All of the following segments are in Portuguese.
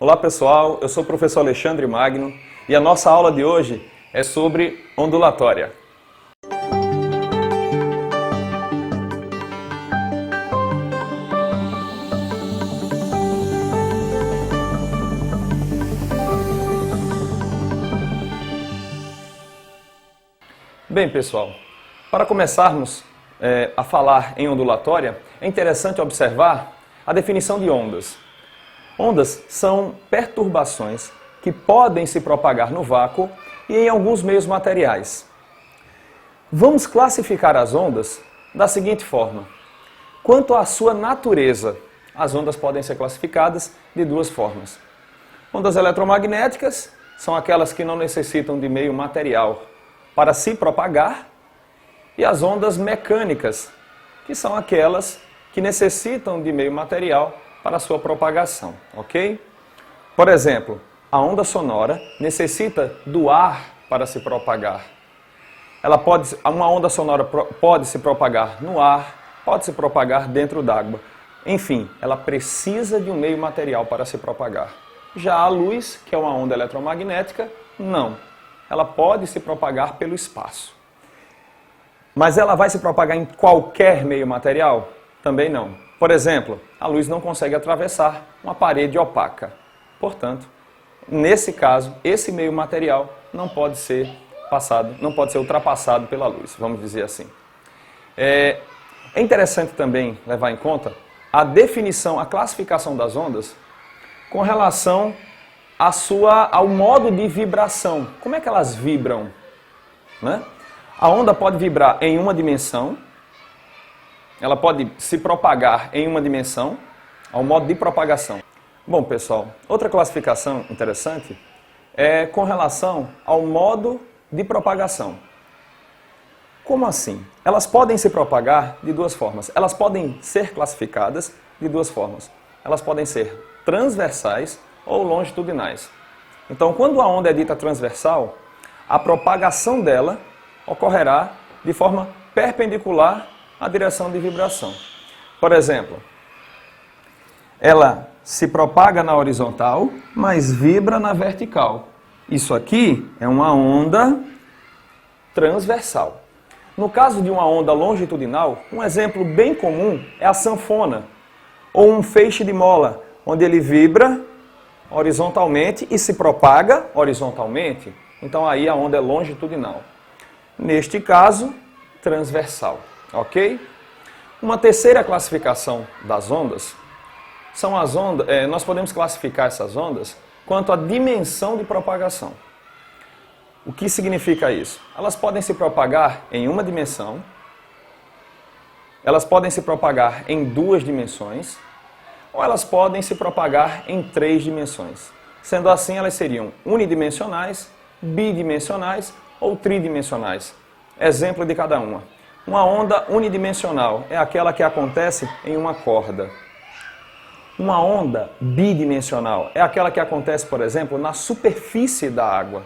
Olá pessoal, eu sou o professor Alexandre Magno e a nossa aula de hoje é sobre ondulatória. Bem pessoal, para começarmos a falar em ondulatória, é interessante observar a definição de ondas. Ondas são perturbações que podem se propagar no vácuo e em alguns meios materiais. Vamos classificar as ondas da seguinte forma. Quanto à sua natureza, as ondas podem ser classificadas de duas formas. Ondas eletromagnéticas são aquelas que não necessitam de meio material para se propagar, e as ondas mecânicas, que são aquelas que necessitam de meio material para a sua propagação, ok? Por exemplo, a onda sonora necessita do ar para se propagar. Uma onda sonora pode se propagar no ar, pode se propagar dentro d'água. Enfim, ela precisa de um meio material para se propagar. Já a luz, que é uma onda eletromagnética, não. Ela pode se propagar pelo espaço. Mas ela vai se propagar em qualquer meio material? Também não. Por exemplo, a luz não consegue atravessar uma parede opaca. Portanto, nesse caso, esse meio material não pode ser ultrapassado pela luz, vamos dizer assim. É interessante também levar em conta a definição, a classificação das ondas com relação ao modo de vibração. Como é que elas vibram? Né? A onda pode vibrar em uma dimensão, ela pode se propagar em uma dimensão, ao modo de propagação. Bom, pessoal, outra classificação interessante é com relação ao modo de propagação. Como assim? Elas podem se propagar de duas formas. Elas podem ser classificadas de duas formas. Elas podem ser transversais ou longitudinais. Então, quando a onda é dita transversal, a propagação dela ocorrerá de forma perpendicular à direção de vibração. Por exemplo, ela se propaga na horizontal, mas vibra na vertical. Isso aqui é uma onda transversal. No caso de uma onda longitudinal, um exemplo bem comum é a sanfona, ou um feixe de mola, onde ele vibra horizontalmente e se propaga horizontalmente. Então aí a onda é longitudinal. Neste caso, transversal, ok? Uma terceira classificação das ondas são as ondas. Nós podemos classificar essas ondas quanto à dimensão de propagação. O que significa isso? Elas podem se propagar em uma dimensão, elas podem se propagar em duas dimensões, ou elas podem se propagar em três dimensões. Sendo assim, elas seriam unidimensionais, bidimensionais ou tridimensionais. Exemplo de cada uma. Uma onda unidimensional é aquela que acontece em uma corda. Uma onda bidimensional é aquela que acontece, por exemplo, na superfície da água.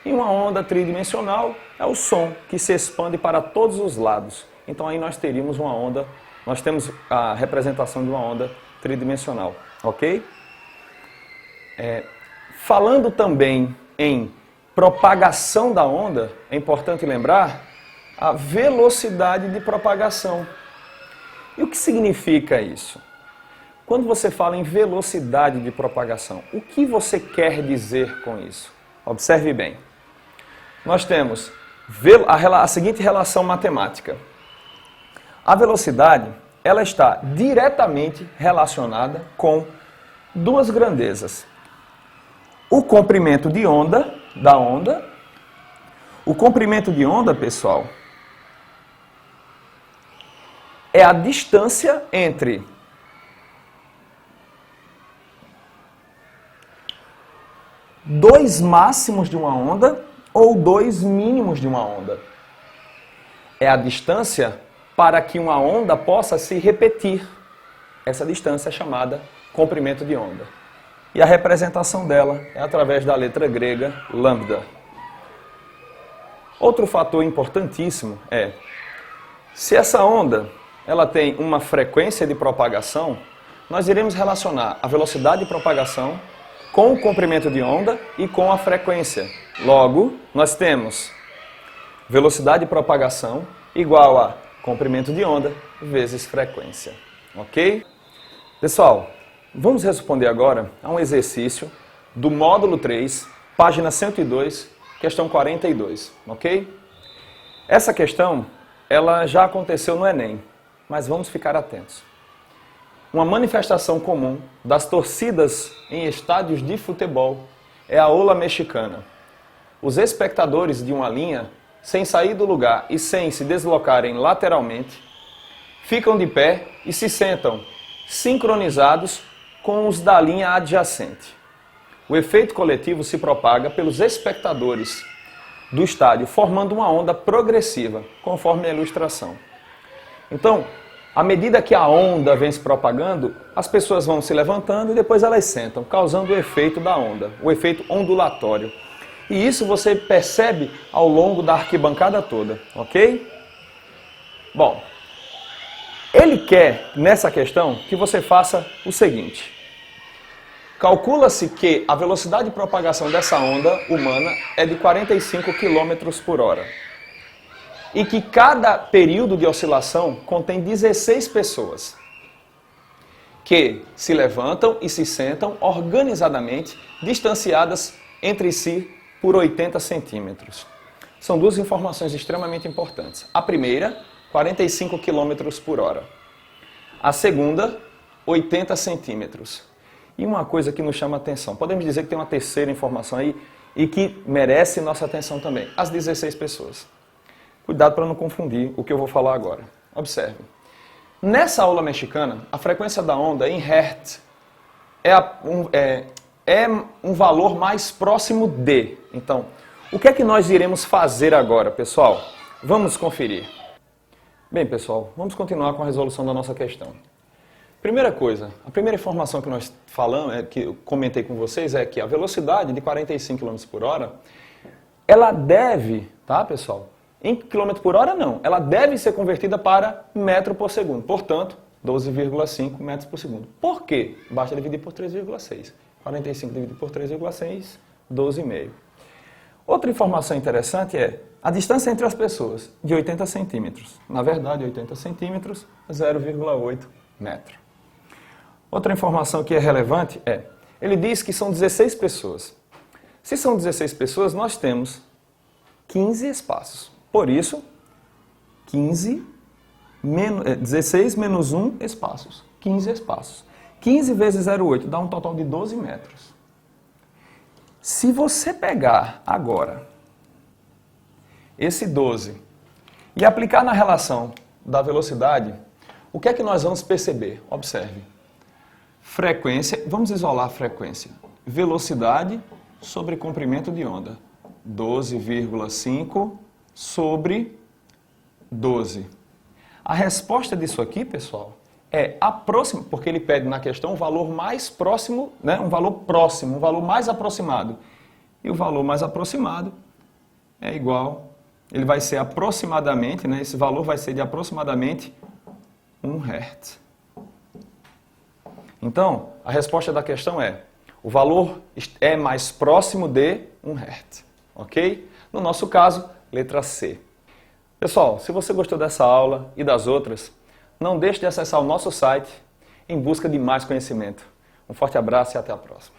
E uma onda tridimensional é o som que se expande para todos os lados. Então aí nós temos a representação de uma onda tridimensional, ok? Falando também em propagação da onda, é importante lembrar a velocidade de propagação. E o que significa isso? Quando você fala em velocidade de propagação, o que você quer dizer com isso? Observe bem. Nós temos a seguinte relação matemática. A velocidade, ela está diretamente relacionada com duas grandezas. O comprimento de onda da onda. O comprimento de onda, pessoal, é a distância entre dois máximos de uma onda ou dois mínimos de uma onda. É a distância para que uma onda possa se repetir. Essa distância é chamada comprimento de onda. E a representação dela é através da letra grega lambda. Outro fator importantíssimo é, se essa onda ela tem uma frequência de propagação, nós iremos relacionar a velocidade de propagação com o comprimento de onda e com a frequência. Logo, nós temos velocidade de propagação igual a comprimento de onda vezes frequência. Ok? Pessoal, vamos responder agora a um exercício do módulo 3, página 102, questão 42. Ok? Essa questão, ela já aconteceu no Enem, mas vamos ficar atentos. Uma manifestação comum das torcidas em estádios de futebol é a ola mexicana. Os espectadores de uma linha, sem sair do lugar e sem se deslocarem lateralmente, ficam de pé e se sentam sincronizados com os da linha adjacente. O efeito coletivo se propaga pelos espectadores do estádio, formando uma onda progressiva, conforme a ilustração. Então, à medida que a onda vem se propagando, as pessoas vão se levantando e depois elas sentam, causando o efeito da onda, o efeito ondulatório. E isso você percebe ao longo da arquibancada toda, ok? Bom, ele quer, nessa questão, que você faça o seguinte. Calcula-se que a velocidade de propagação dessa onda humana é de 45 km por hora. E que cada período de oscilação contém 16 pessoas que se levantam e se sentam organizadamente, distanciadas entre si por 80 centímetros. São duas informações extremamente importantes. A primeira, 45 km por hora. A segunda, 80 centímetros. E uma coisa que nos chama a atenção, podemos dizer que tem uma terceira informação aí e que merece nossa atenção também, as 16 pessoas. Cuidado para não confundir o que eu vou falar agora. Observe. Nessa ola mexicana, a frequência da onda em Hertz é um valor mais próximo de. Então, o que é que nós iremos fazer agora, pessoal? Vamos conferir. Bem, pessoal, vamos continuar com a resolução da nossa questão. Primeira coisa, a primeira informação que nós falamos, que eu comentei com vocês, é que a velocidade de 45 km por hora, ela deve, tá, pessoal? Em km por hora, não. Ela deve ser convertida para metro por segundo. Portanto, 12,5 metros por segundo. Por quê? Basta dividir por 3,6. 45 dividido por 3,6, 12,5. Outra informação interessante é a distância entre as pessoas, de 80 centímetros. Na verdade, 80 centímetros, 0,8 metro. Outra informação que é relevante é, ele diz que são 16 pessoas. Se são 16 pessoas, nós temos 15 espaços. Por isso, 16 menos 1 espaços. 15 espaços. 15 vezes 0,8 dá um total de 12 metros. Se você pegar agora esse 12 e aplicar na relação da velocidade, o que é que nós vamos perceber? Observe. Frequência, vamos isolar a frequência. Velocidade sobre comprimento de onda. 12,5 sobre 12. A resposta disso aqui, pessoal, é a próxima, porque ele pede na questão um valor mais próximo, né? Um valor próximo, um valor mais aproximado. E o valor mais aproximado é igual, ele vai ser aproximadamente, né? Esse valor vai ser de aproximadamente 1 Hz. Então, a resposta da questão é, o valor é mais próximo de 1 Hz, ok? No nosso caso, letra C. Pessoal, se você gostou dessa aula e das outras, não deixe de acessar o nosso site em busca de mais conhecimento. Um forte abraço e até a próxima.